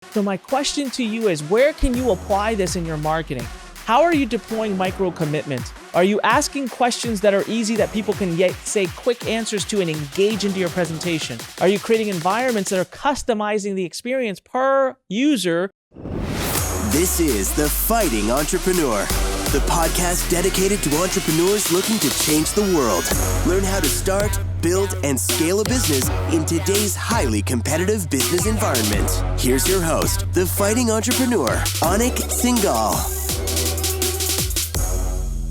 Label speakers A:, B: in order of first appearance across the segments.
A: So my question to you is, where can you apply this in your marketing? How are you deploying micro commitments? Are you asking questions that are easy that people can say quick answers to and engage into your presentation? Are you creating environments that are customizing the experience per user?
B: This is The Fighting Entrepreneur, the podcast dedicated to entrepreneurs looking to change the world. Learn how to start, build, and scale a business in today's highly competitive business environment. Here's your host, The Fighting Entrepreneur, Anik Singal.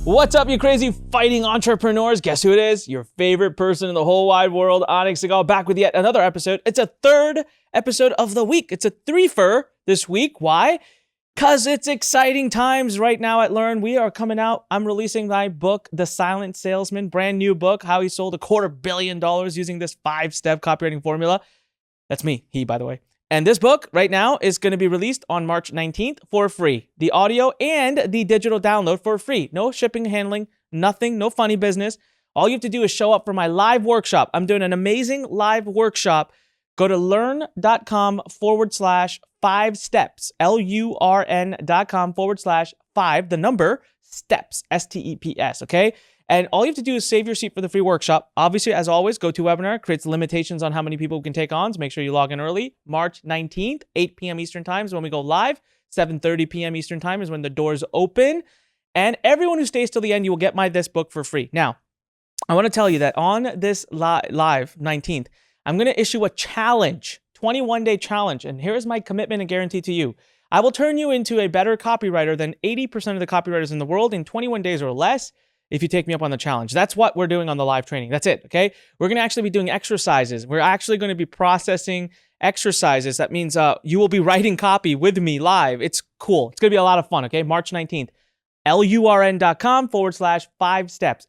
A: What's up, you crazy fighting entrepreneurs? Guess who it is? Your favorite person in the whole wide world, Anik Singal, back with yet another episode. It's a third episode of the week. It's a threefer this week. Why? Because it's exciting times right now at Lurn. We are coming out. I'm releasing my book, The Silent Salesman, brand new book, how he sold $250 million using this 5-step copywriting formula. That's me, he, by the way. And this book right now is going to be released on March 19th for free. The audio and the digital download for free. No shipping and handling, nothing, no funny business. All you have to do is show up for my live workshop. I'm doing an amazing live workshop. Go to lurn.com/5 steps, LURN.com/5, the number steps, STEPS, okay? And all you have to do is save your seat for the free workshop. Obviously, as always, GoToWebinar creates limitations on how many people can take on, so make sure you log in early. March 19th, 8 p.m. Eastern Time is when we go live. 7:30 p.m. Eastern Time is when the doors open. And everyone who stays till the end, you will get this book for free. Now, I want to tell you that on this live 19th, I'm going to issue a challenge, 21-day challenge. And here is my commitment and guarantee to you. I will turn you into a better copywriter than 80% of the copywriters in the world in 21 days or less if you take me up on the challenge. That's what we're doing on the live training. That's it, okay? We're going to actually be doing exercises. We're actually going to be processing exercises. That means you will be writing copy with me live. It's cool. It's going to be a lot of fun, okay? March 19th, LURN.com/5 steps.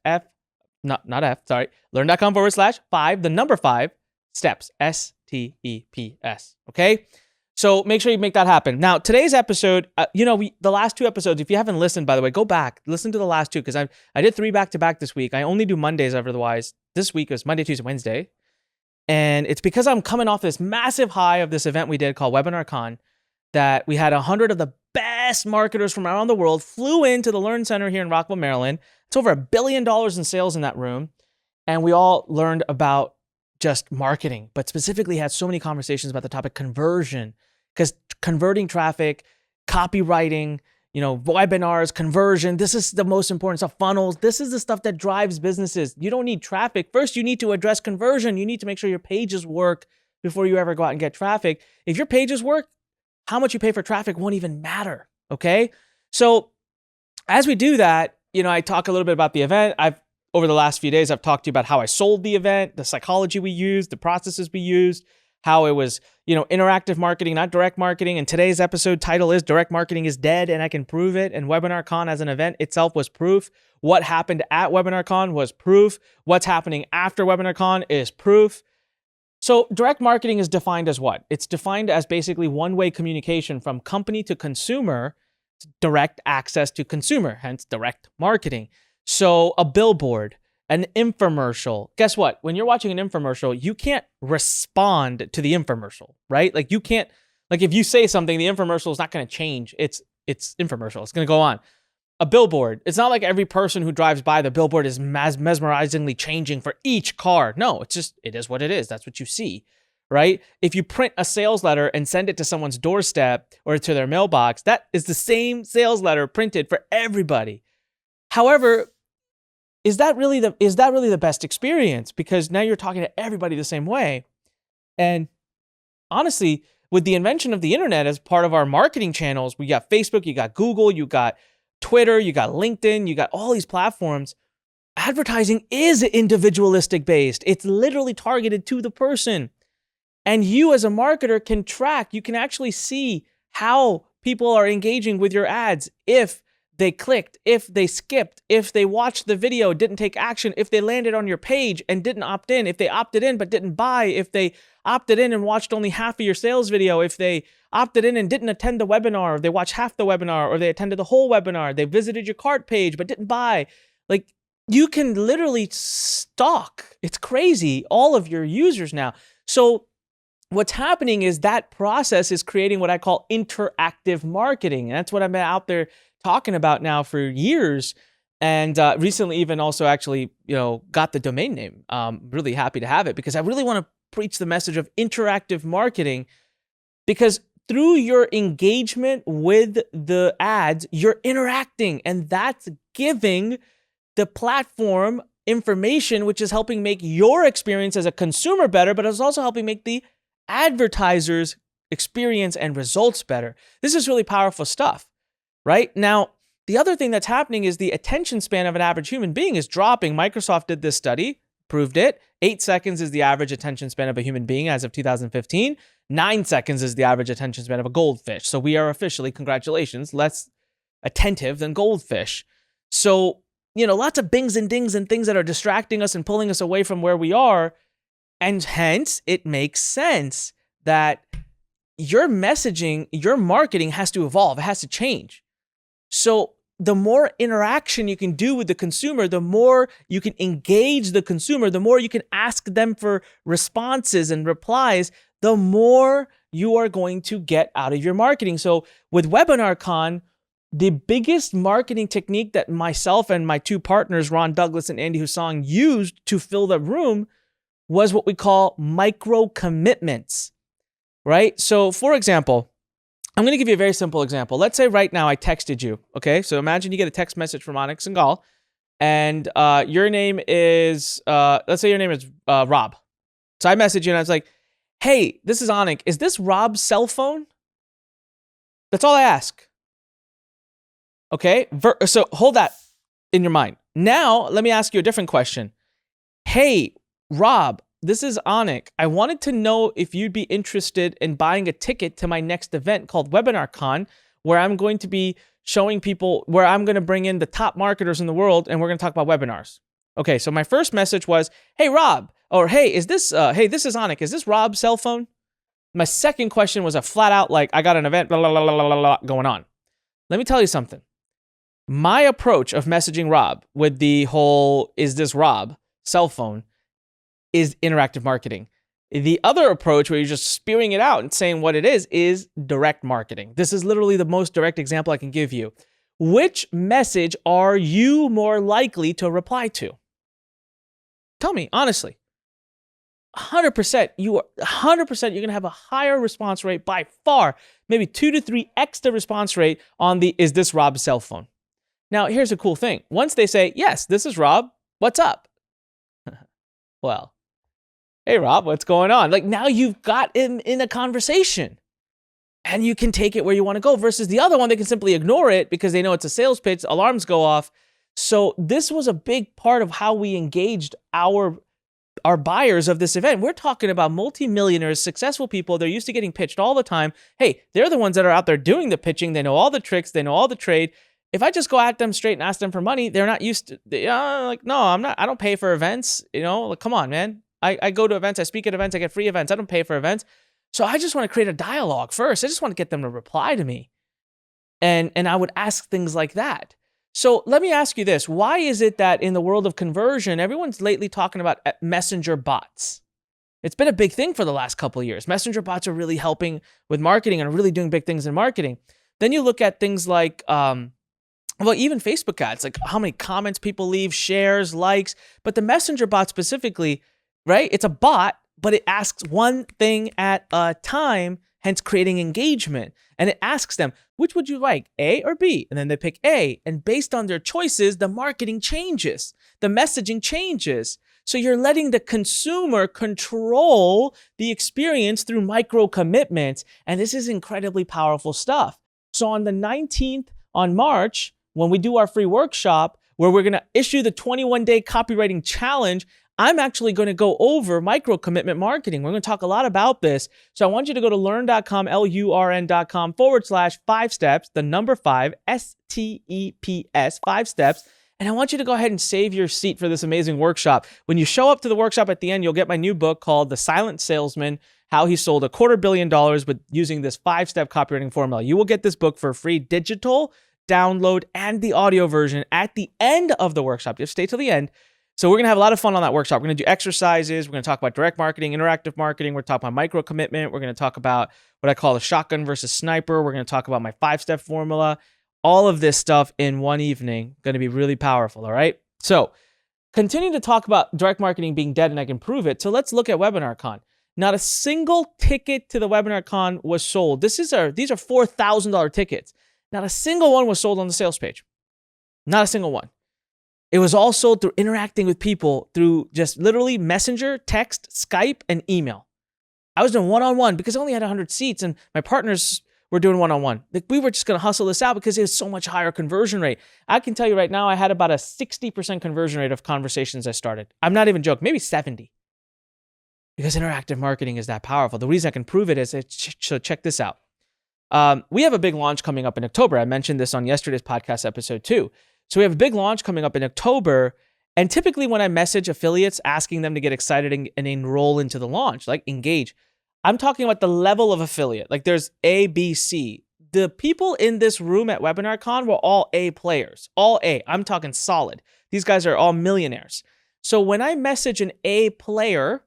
A: Not F, sorry. Learn.com/5, the number 5. Steps, STEPS, okay? So make sure you make that happen. Now, today's episode, the last 2 episodes, if you haven't listened, by the way, go back, listen to the last 2, because I did 3 back-to-back this week. I only do Mondays otherwise. This week was Monday, Tuesday, Wednesday. And it's because I'm coming off this massive high of this event we did called Webinar Con, that we had 100 of the best marketers from around the world flew into the Lurn Center here in Rockville, Maryland. It's over $1 billion in sales in that room. And we all learned about just marketing, but specifically had so many conversations about the topic conversion, because converting traffic, copywriting, webinars, conversion, this is the most important stuff. Funnels, this is the stuff that drives businesses. You don't need traffic. First, you need to address conversion. You need to make sure your pages work before you ever go out and get traffic. If your pages work, how much you pay for traffic won't even matter, okay? So as we do that, I talk a little bit about the event. Over the last few days, I've talked to you about how I sold the event, the psychology we used, the processes we used, how it was, interactive marketing, not direct marketing. And today's episode title is Direct Marketing is Dead, and I can prove it. And Webinar Con as an event itself was proof. What happened at Webinar Con was proof. What's happening after Webinar Con is proof. So direct marketing is defined as what? It's defined as basically one-way communication from company to consumer, direct access to consumer, hence direct marketing. So a billboard, an infomercial. Guess what? When you're watching an infomercial, you can't respond to the infomercial, right? Like you can't, if you say something, the infomercial is not going to change. It's infomercial. It's going to go on. A billboard. It's not like every person who drives by the billboard is mesmerizingly changing for each car. No, it is what it is. That's what you see, right? If you print a sales letter and send it to someone's doorstep or to their mailbox, that is the same sales letter printed for everybody. However, is that really the best experience? Because now you're talking to everybody the same way. And honestly, with the invention of the internet as part of our marketing channels, we got Facebook, you got Google, you got Twitter, you got LinkedIn, you got all these platforms. Advertising is individualistic based. It's literally targeted to the person. And you as a marketer can track, you can actually see how people are engaging with your ads. If they clicked, if they skipped, if they watched the video, didn't take action, if they landed on your page and didn't opt in, if they opted in but didn't buy, if they opted in and watched only half of your sales video, if they opted in and didn't attend the webinar, or they watched half the webinar, or they attended the whole webinar, they visited your cart page but didn't buy. You can literally stalk, it's crazy, all of your users now. So what's happening is that process is creating what I call interactive marketing. And that's what I've been out there talking about now for years. And recently even also actually, got the domain name. Really happy to have it because I really want to preach the message of interactive marketing, because through your engagement with the ads, you're interacting, and that's giving the platform information, which is helping make your experience as a consumer better, but it's also helping make the advertisers' experience and results better. This is really powerful stuff, right? Now, the other thing that's happening is the attention span of an average human being is dropping. Microsoft did this study, proved it. 8 seconds is the average attention span of a human being as of 2015. 9 seconds is the average attention span of a goldfish. So we are officially, congratulations, less attentive than goldfish. So, lots of bings and dings and things that are distracting us and pulling us away from where we are. And hence, it makes sense that your messaging, your marketing has to evolve. It has to change. So the more interaction you can do with the consumer, the more you can engage the consumer, the more you can ask them for responses and replies, the more you are going to get out of your marketing. So with WebinarCon, the biggest marketing technique that myself and my two partners, Ron Douglas and Andy Husong, used to fill the room was what we call micro commitments, right? So for example, I'm going to give you a very simple example. Let's say right now I texted you, okay? So imagine you get a text message from Anik Singal, and your name is, let's say your name is Rob. So I message you and I was like, hey, this is Anik. Is this Rob's cell phone? That's all I ask. Okay? So hold that in your mind. Now, let me ask you a different question. Hey, Rob, this is Anik. I wanted to know if you'd be interested in buying a ticket to my next event called WebinarCon, where I'm going to be showing people, where I'm going to bring in the top marketers in the world, and we're going to talk about webinars. Okay, so my first message was, hey, Rob, or hey, this is Anik. Is this Rob's cell phone? My second question was a flat out, like, I got an event, blah, blah, blah, blah, blah, blah, going on. Let me tell you something. My approach of messaging Rob with the whole, is this Rob cell phone, is interactive marketing. The other approach, where you're just spewing it out and saying what it is direct marketing. This is literally the most direct example I can give you. Which message are you more likely to reply to? Tell me, honestly. 100%, you're going to have a higher response rate by far, maybe 2 to 3x the response rate on the, is this Rob's cell phone? Now, here's a cool thing. Once they say, yes, this is Rob, what's up? Well, hey, Rob, what's going on? Like, now you've got him in a conversation and you can take it where you want to go, versus the other one, they can simply ignore it because they know it's a sales pitch, alarms go off. So this was a big part of how we engaged our buyers of this event. We're talking about multimillionaires, successful people. They're used to getting pitched all the time. Hey, they're the ones that are out there doing the pitching. They know all the tricks. They know all the trade. If I just go at them straight and ask them for money, they're not used to, like, no, I'm not, I don't pay for events. Like, come on, man. I go to events, I speak at events, I get free events. I don't pay for events. So I just want to create a dialogue first. I just want to get them to reply to me. And I would ask things like that. So let me ask you this. Why is it that in the world of conversion, everyone's lately talking about messenger bots? It's been a big thing for the last couple of years. Messenger bots are really helping with marketing and are really doing big things in marketing. Then you look at things like, even Facebook ads, like how many comments people leave, shares, likes, but the messenger bot specifically, right? It's a bot, but it asks one thing at a time, hence creating engagement. And it asks them, which would you like, A or B? And then they pick A. And based on their choices, the marketing changes. The messaging changes. So you're letting the consumer control the experience through micro commitments. And this is incredibly powerful stuff. So on the 19th on March, when we do our free workshop, where we're going to issue the 21-day copywriting challenge, I'm actually going to go over micro commitment marketing. We're going to talk a lot about this. So I want you to go to lurn.com, LURN.com/5 steps, the number 5, STEPS, 5 steps. And I want you to go ahead and save your seat for this amazing workshop. When you show up to the workshop at the end, you'll get my new book called The Silent Salesman, How He Sold $250 million with using this 5-step copywriting formula. You will get this book for free digital download and the audio version at the end of the workshop. Just stay till the end. So we're going to have a lot of fun on that workshop. We're going to do exercises. We're going to talk about direct marketing, interactive marketing. We're talking about micro commitment. We're going to talk about what I call the shotgun versus sniper. We're going to talk about my 5-step formula. All of this stuff in one evening, going to be really powerful, all right? So continue to talk about direct marketing being dead, and I can prove it. So let's look at WebinarCon. Not a single ticket to the WebinarCon was sold. These are $4,000 tickets. Not a single one was sold on the sales page. Not a single one. It was all sold through interacting with people through just literally Messenger, text, Skype, and email. I was doing one-on-one because I only had 100 seats, and my partners were doing one-on-one. Like, we were just going to hustle this out because it was so much higher conversion rate. I can tell you right now, I had about a 60% conversion rate of conversations I started. I'm not even joking, maybe 70. Because interactive marketing is that powerful. The reason I can prove it is, so check this out. We have a big launch coming up in October. I mentioned this on yesterday's podcast episode too. So we have a big launch coming up in October. And typically when I message affiliates asking them to get excited and enroll into the launch, like engage, I'm talking about the level of affiliate. Like there's A, B, C. The people in this room at WebinarCon were all A players, all A. I'm talking solid. These guys are all millionaires. So when I message an A player,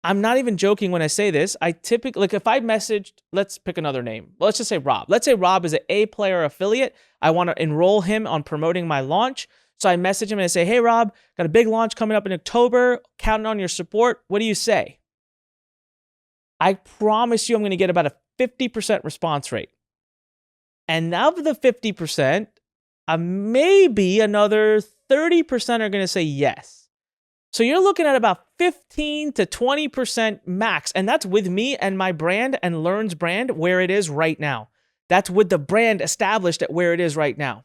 A: I'm not even joking when I say this. I typically, like if I messaged, let's pick another name. Let's just say Rob. Let's say Rob is an A player affiliate. I want to enroll him on promoting my launch. So I message him and I say, hey, Rob, got a big launch coming up in October. Counting on your support. What do you say? I promise you I'm going to get about a 50% response rate. And of the 50%, maybe another 30% are going to say yes. So you're looking at about 15 to 20% max. And that's with me and my brand and Lurn's brand where it is right now. That's with the brand established at where it is right now.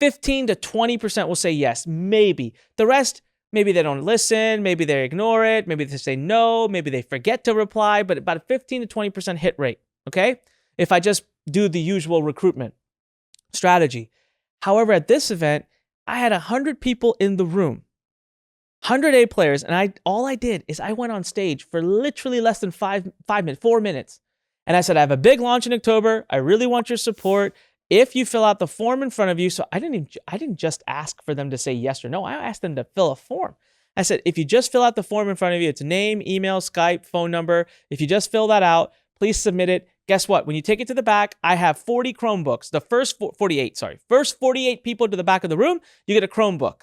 A: 15 to 20% will say yes, maybe. The rest, maybe they don't listen, maybe they ignore it, maybe they say no, maybe they forget to reply, but about a 15 to 20% hit rate, okay? If I just do the usual recruitment strategy. However, at this event, I had 100 people in the room. 100 A players, and all I did is I went on stage for literally less than 4 minutes. And I said, I have a big launch in October. I really want your support. If you fill out the form in front of you, so I didn't just ask for them to say yes or no. I asked them to fill a form. I said, if you just fill out the form in front of you, it's name, email, Skype, phone number. If you just fill that out, please submit it. Guess what? When you take it to the back, I have 40 Chromebooks. The first 48 people to the back of the room, you get a Chromebook.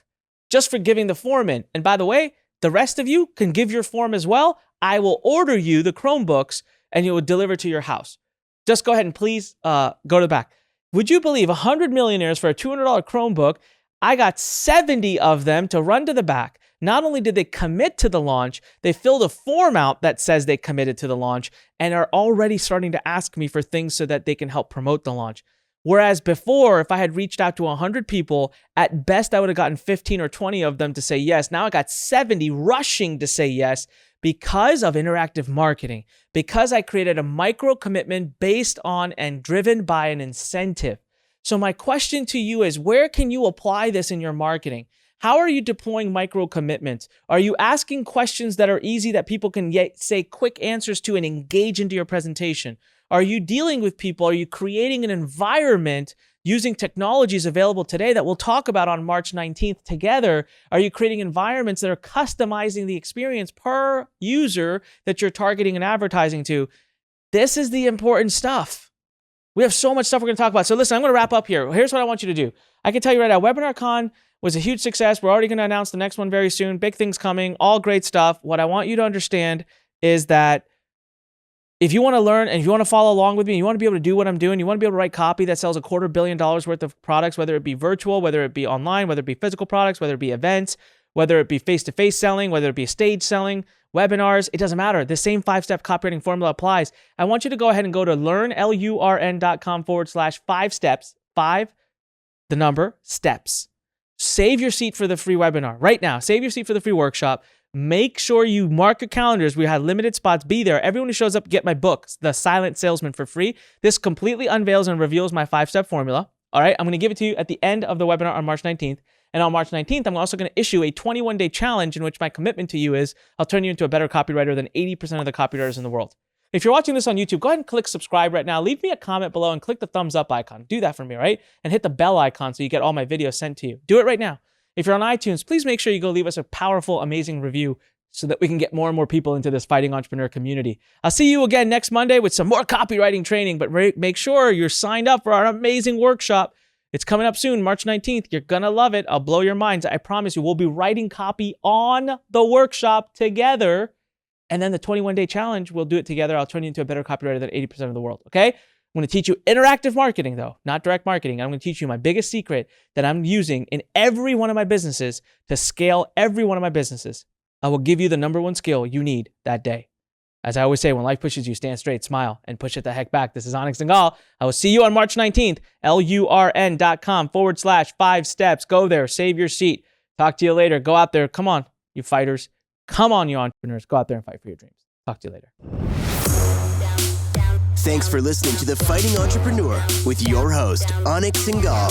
A: Just for giving the form in. And by the way, the rest of you can give your form as well. I will order you the Chromebooks and it will deliver to your house. Just go ahead and please go to the back. Would you believe 100 millionaires for a $200 Chromebook? I got 70 of them to run to the back. Not only did they commit to the launch, they filled a form out that says they committed to the launch and are already starting to ask me for things so that they can help promote the launch. Whereas before, if I had reached out to 100 people, at best I would have gotten 15 or 20 of them to say yes. Now I got 70 rushing to say yes because of interactive marketing, because I created a micro commitment based on and driven by an incentive. So my question to you is, where can you apply this in your marketing? How are you deploying micro commitments? Are you asking questions that are easy that people can say quick answers to and engage into your presentation? Are you dealing with people? Are you creating an environment using technologies available today that we'll talk about on March 19th together? Are you creating environments that are customizing the experience per user that you're targeting and advertising to? This is the important stuff. We have so much stuff we're going to talk about. So listen, I'm going to wrap up here. Here's what I want you to do. I can tell you right now, WebinarCon was a huge success. We're already going to announce the next one very soon. Big things coming, all great stuff. What I want you to understand is that if you want to learn and if you want to follow along with me, you want to be able to do what I'm doing, you want to be able to write copy that sells $250 million worth of products, whether it be virtual, whether it be online, whether it be physical products, whether it be events, whether it be face-to-face selling, whether it be stage selling, webinars, it doesn't matter. The same 5-step copywriting formula applies. I want you to go ahead and go to Lurn, LURN.com/5 steps, 5, the number, steps. Save your seat for the free webinar right now. Save your seat for the free workshop. Make sure you mark your calendars. We have limited spots. Be there. Everyone who shows up, get my book, The Silent Salesman, for free. This completely unveils and reveals my 5-step formula. All right. I'm going to give it to you at the end of the webinar on March 19th. And on March 19th, I'm also going to issue a 21-day challenge in which my commitment to you is I'll turn you into a better copywriter than 80% of the copywriters in the world. If you're watching this on YouTube, go ahead and click subscribe right now. Leave me a comment below and click the thumbs up icon. Do that for me, right? And hit the bell icon so you get all my videos sent to you. Do it right now. If you're on iTunes, please make sure you go leave us a powerful, amazing review so that we can get more and more people into this fighting entrepreneur community. I'll see you again next Monday with some more copywriting training, but make sure you're signed up for our amazing workshop. It's coming up soon, March 19th. You're going to love it. I'll blow your minds. I promise you, we'll be writing copy on the workshop together. And then the 21-day challenge, we'll do it together. I'll turn you into a better copywriter than 80% of the world, okay? I'm going to teach you interactive marketing, though, not direct marketing. I'm going to teach you my biggest secret that I'm using in every one of my businesses to scale every one of my businesses. I will give you the number one skill you need that day. As I always say, when life pushes you, stand straight, smile, and push it the heck back. This is Anik Singal. I will see you on March 19th, lurn.com/5 steps. Go there, save your seat. Talk to you later. Go out there. Come on, you fighters. Come on, you entrepreneurs. Go out there and fight for your dreams. Talk to you later.
B: Thanks for listening to The Fighting Entrepreneur with your host, Anik Singal.